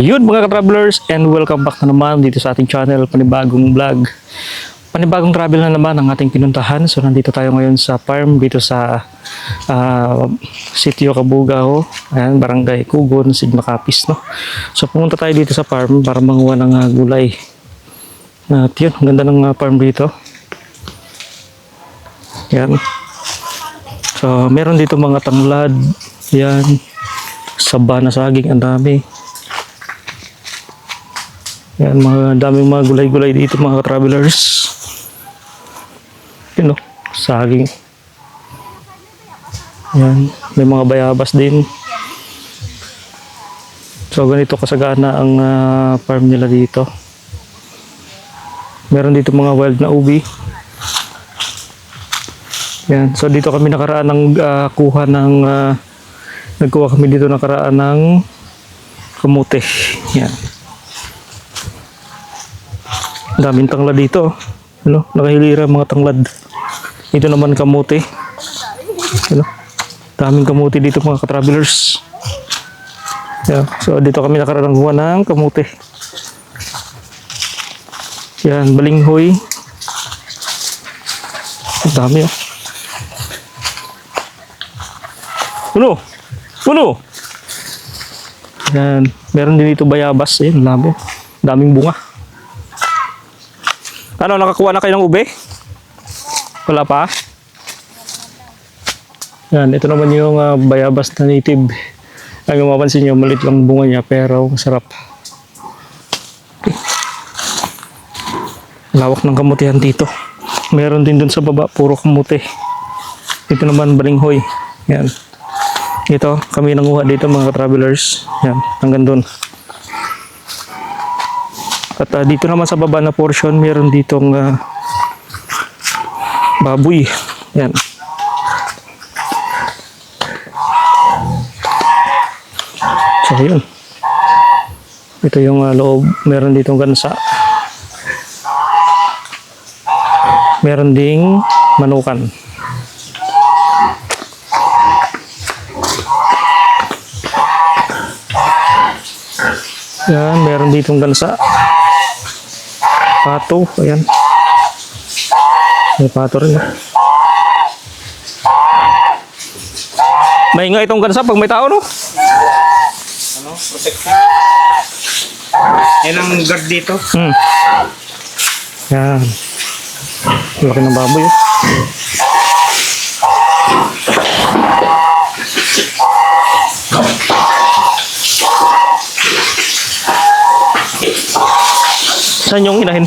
Yun mga ka-travelers, and welcome back na naman dito sa ating channel, panibagong vlog. Panibagong travel na naman ang ating pinuntahan. So nandito tayo ngayon sa farm dito sa Sitio Cabugao, ayan, Barangay Kugon, Sigma Capiz, no? So pumunta tayo dito sa farm para manguha ng gulay. At yun, ang ganda ng farm dito. Yan. So meron dito mga tanglad, yan, saba na saging, ang dami. Yan, mga daming mga gulay-gulay dito mga travelers. Yun o, saging. Yan, may mga bayabas din. So ganito kasagana ang farm nila dito. Meron dito mga wild na ubi. Yan, so dito kami nakaraan ng nagkuha kami dito nakaraan ng kamote. Yan. Daming tanglad dito. Ano? Nakahilira mga tanglad. Ito naman kamote. Ano? Daming kamote dito mga ka-travelers. Yeah. So dito kami nakarangguan ng kamote. Yan, balinghoy. Ang dami oh. Puno! Puno! Yan. Meron din dito bayabas. Ayan, dami. Daming bunga. Ano, nakakuha na kayo ng ube? Wala pa? Yan, ito naman yung bayabas na native. Ang mapapansin nyo, maliit lang bunga niya pero masarap. Lawak ng kamutihan dito. Meron din dun sa baba, puro kamuti. Ito naman balinghoy. Yan. Ito, kami nanguha dito mga travelers. Yan, hanggang dun. At dito naman sa baba na portion, meron ditong baboy. Yan. So, yun. Ito yung loob. Meron ditong gansa. Meron ding manukan. Yan, meron ditong gansa. Pato, ayan. May pato rin. May nga itong gansa pag may tao, no? Ano? Protection. Yan ang guard dito. Yan. Laki ng baboy, oh. Saan yung inahin?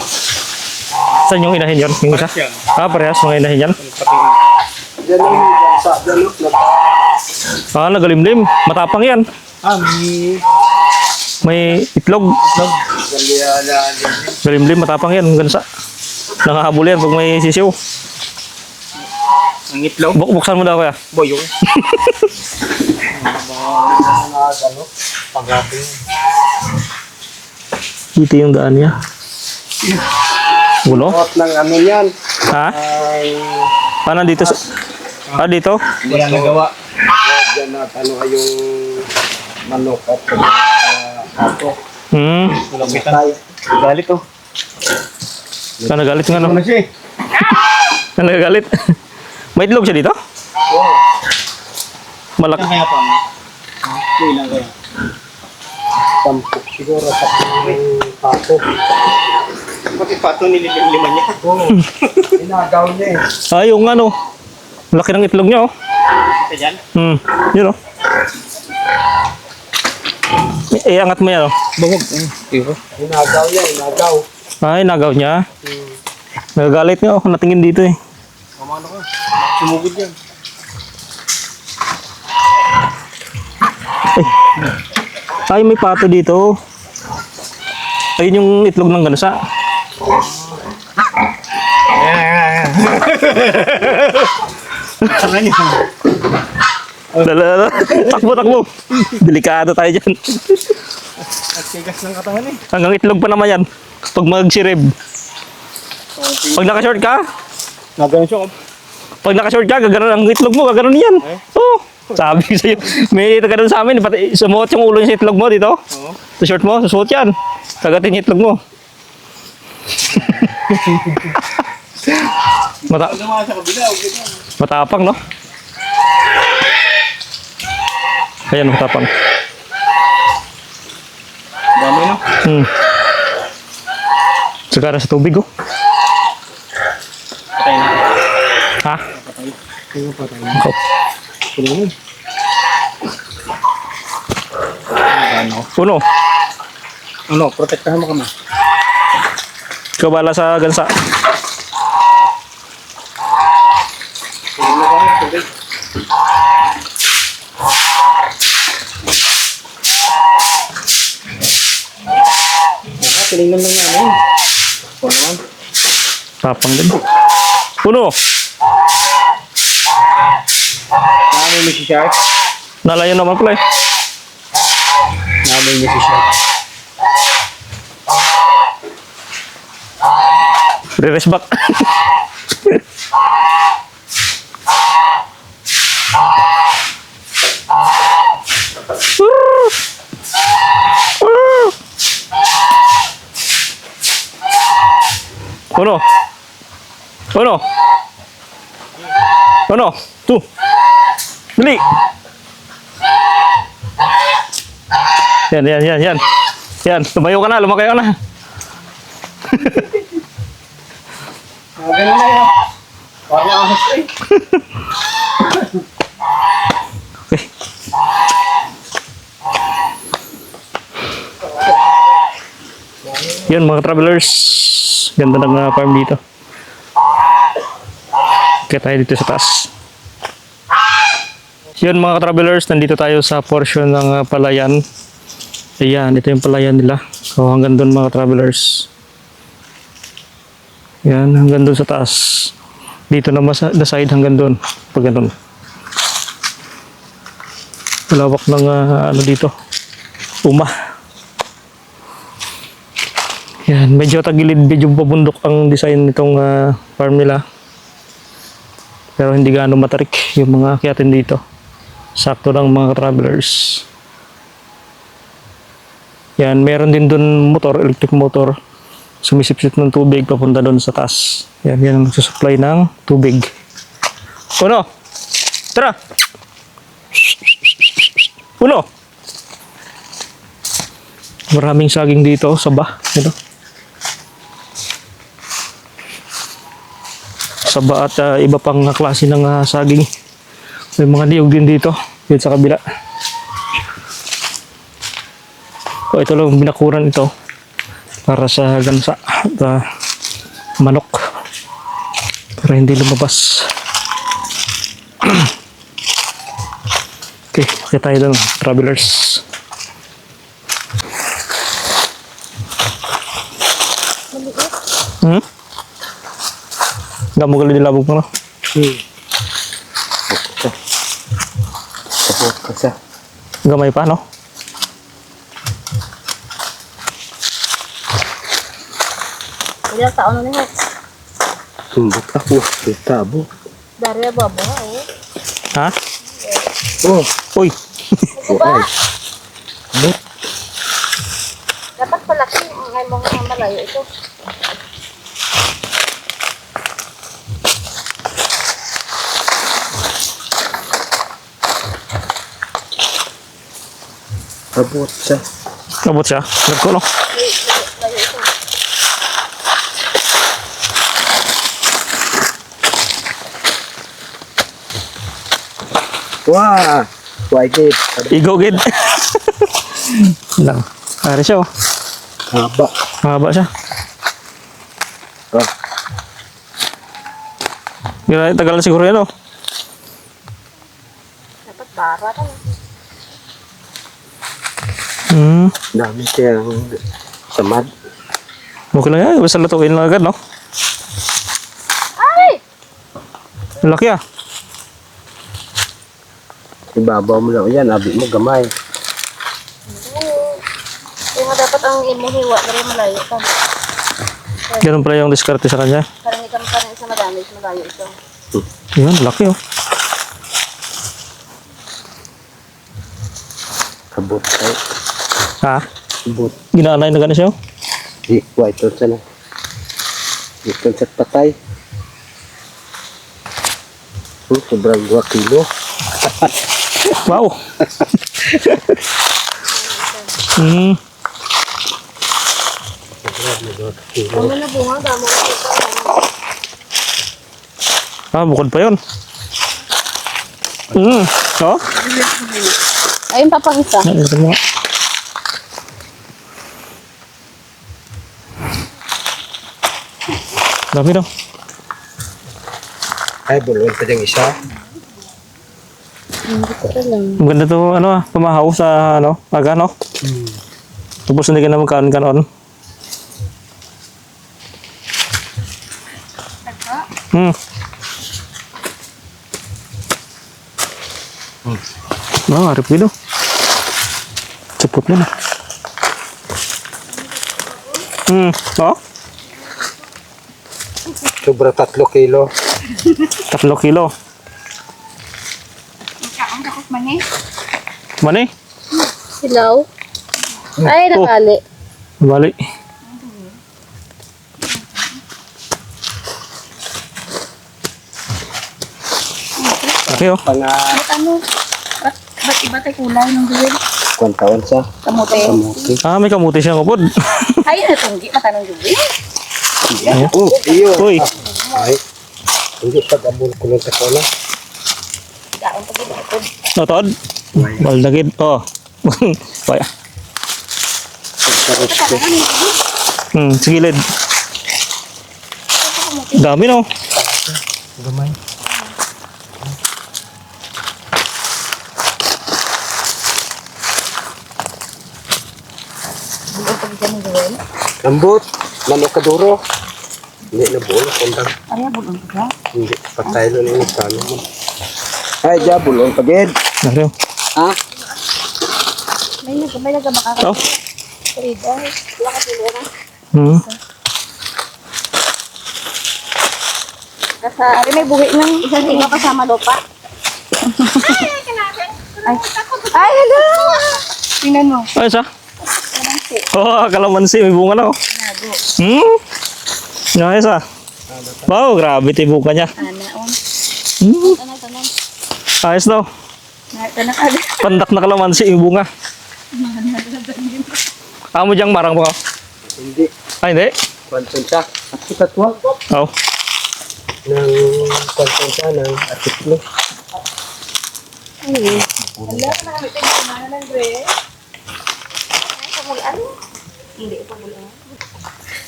Saan yung inahin yun? Yung isa? Parehas mga inahin yan? Yan yung bansa. Nagalimlim. Matapang yan. May itlog. Galimlim, matapang yan. Gansa. Nangahabol yan pag may sisiw. Ang itlog? Buksan mo daw kaya. Boyong. Dito yung daan niya. Gulo?Ot ng ano yan. Ha? Paano dito? Dito? Wala nagawa. Diyan na ano yung manok at ato. Lapitan. Galit oh. Nagalit nga no? Ano siya? Nagalit. May itlog siya dito? Oo. Malaki. Kaya pa. Ilang kaya? 10 siguro sa pato. Pati pato nililiman niya. Oo. Inagaw niya eh. Yung ano. Laki ng itlog niya oh. Ito dyan? Yun oh. Angat mo yan oh. Bawag. Inagaw niya, inagaw. Nagaw niya. Nagagalit nga oh. Natingin dito eh. Kamano ka? Sumugod yan. May pato dito. Ayun yung itlog ng gansa. Ano niya? Dala. Takbo. Delikado tayo dyan. At tigas ng katawan eh. Hanggang itlog pa naman yan. Pag magsirib. Pag naka-short ka, Nagano'n siya. pag naka-short ka, gaganon ang itlog mo, gaganon yan. Eh? Oo. Sabi ko sa'yo, may taga doon sa amin, pati sumuot yung ulo niya sa itlog mo dito. Oo. Sa short mo, susuot yan. Kagatin yung itlog mo. Pag naman sa kabila, okay na. Matapang, no? Ayan, matapang. Dami na. Saka sa tubig, oh. Patay na. Ha? Kaya patay na. Ako. Tulungan. Ano? Uno, Ano, protektahan mo kami. ikaw bala sa gansa. Tulungan mo kami, tubig. Tinignan lang namin. O naman. Tapang din. Uno, Namin mo si Shark. nalayo naman pala eh. Namin mo si Shark. Re-rest back. Uno. Uno. Uno. Tu. Dali. Yan. Yan, tumayo ka na, lumakay ka na. Ganun na yan. Parang ahas eh. Okay. Yun mga travelers, ganda ng farm dito. Kaya tayo dito sa taas. Yun mga travelers, nandito tayo sa portion ng palayan. Ayan, ito yung palayan nila. So hanggang doon mga travelers. Yan, hanggang doon sa taas. Dito naman sa the side hanggang doon. Pag ganun. Malawak ng ano dito. Uma. Yan, medyo tagilid, medyo pabundok ang design nitong farm nila. Pero hindi gaano matarik yung mga akyatin dito. Sakto lang mga travelers. Yan, meron din doon motor, electric motor. Sumisipsip ng tubig papunta doon sa taas. Yan ang nagsusupply ng tubig. Uno! Tara! Uno! Maraming saging dito sa bah. Ito. Saba at iba pang klase ng saging. May mga niyog din dito. Dito sa kabila. O ito lang binakuran ito. Para sa gansa at manok. Para hindi lumabas. Okay, makita tayo doon, travelers. Gamo gali dilabog mo no? Tapos kasi. Gamay pa no? Ilang taon na niya. Tumbok ako. Tabo. Dari babo ha eh. Ha? Oh. Uy! Ano ba? Dapat palaki ang ay mga malayo ito. Abot siya. Nabot siya? Nagko no? Layo ito. Wah! Why good? Igo gid. Lang. Ari siya oh. Haba. Mahaba siya. Oh. Gira tagal na siguro yan oh. Dapat bara ka na. Dami siyang samad. Okay lang yan. Basta lutuin lang agad no? Ay! Laki ah. Ibabaw mo lang yan. Abi mo gamay. Yung nga dapat ang imuhiwa dari malayo ka. Ganun pala yung diskarte sa kanya. Parang ikaw parang isa madami malayo ito. Yan, laki oh. Kabot tayo. Ha? Kabot. Ginaanay na gano'n siya? Di, white on sana. Dito sa patay. Sobrang 2 kilo. Wow! Hmm. Sobrang 2 kilo. Ano na bunga, damo ko ito. Ah, bukod pa yun. Hmm. Oh? Ayun pa pang isa. Ito mo. Dami daw. Ay, bulon pa diyang isa. Maganda to, ano pumahaw sa, aga, no? Tapos hindi ka na magkaon-kanon. Hmm. Oh, harap gitu. Cepot na. Oh, Sobra 3 kilo. 3 kilo. Mana? Silaw. Ay, nakali. Balik. Okay, oh. Panga, Ano? Ba't iba tayo kulay ng gawin? kung taon sa Kamote. kamuti. Ah, may kamuti siya ngupod. Ay, natunggi. Matanong gawin. Oh, iyo. Uy, Ay, hindi pag-abol ko lang sa kola. Daon pa gawin. notod. Baldagid. Oh. Waya. Pagkaros ko. Sigilid. Dami, no? Gamay. Buong pag dyan ng gawin. Lambot, manok kaduro. Hindi na buo, kundang. Ay, bulong pa dyan. Hindi, patay na yung kano mo. Ay, diya, bulon pagid. Nariyo. Ha? May nagamakaka. Oh. Rida. Wala ka sila na. Kasa, ay, may buhi ng isang tingin kasama lupa. Ay, ay, hello! Tingnan mo. Ay, sa? Kalamansi. Oh, kalamansi. May bunga na, oh. Nago. Ayos, ah. Wow, grabe ito yung bunga niya. Anaon. Tanong. Ayos daw. Tanong agad. Pandak na kalamansi yung bunga. Amo diyang marang mo ka? Hindi. Ay, hindi. Kwanton siya. At katwa. Oh. Ng kwanton siya ng atiklo. Ay, wala ka na kami tingnan ng gre. Ay, pamulaan. Hindi, pamulaan.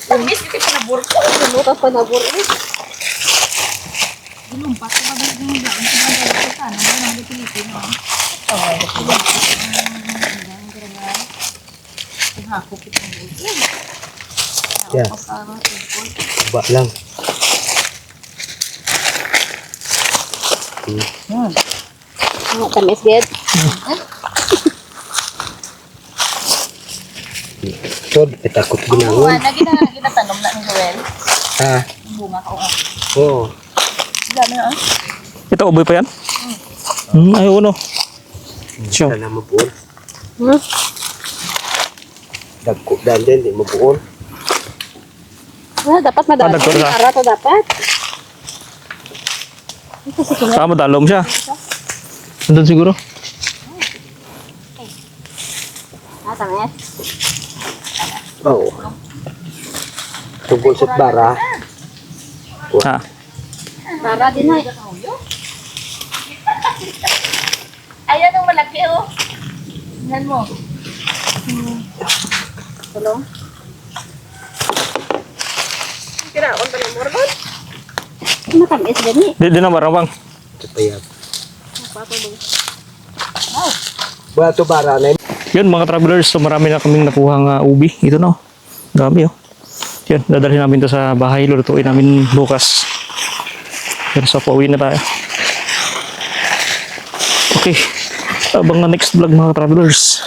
Tamis, hindi pa nabur ko. Nanutas pa nabur. Dilumpas ko ba yung daon sa mga daon sa sana? Ano nang Pilipino? Oo. Hako kita ng buto. Yeah. Ba lang. Tamis, Ged. Tod, takot ginangon. Lagi na ginatanong na ni Joel. Ha? Bunga ko. Oo. Gano ah? Ito, uboy pa yan? Ayaw, no. Siyo. Sana mabuon. Dagko dan din, di mabuon. Ah, dapat madami. Dagko na. Para to dapat. Saka madalom siya. Nandun siguro. Ah, tamis. Oo. Tungkol sa bara. Ha. Para din ay. Ayan ang malaki oh. Tingnan mo. Tulong. Kiraon pa ng morgon. Matamis gani. Di na marang bang. Sa payag. Ba to bara na yun. Yun mga travelers, so marami na kaming nakuhang ubi. Ito na, oh. Dami, oh. Yan, dadalhin namin to sa bahay. Lulutuin namin bukas. Pero sa pauwi na tayo. Okay. Abang na next vlog mga travelers.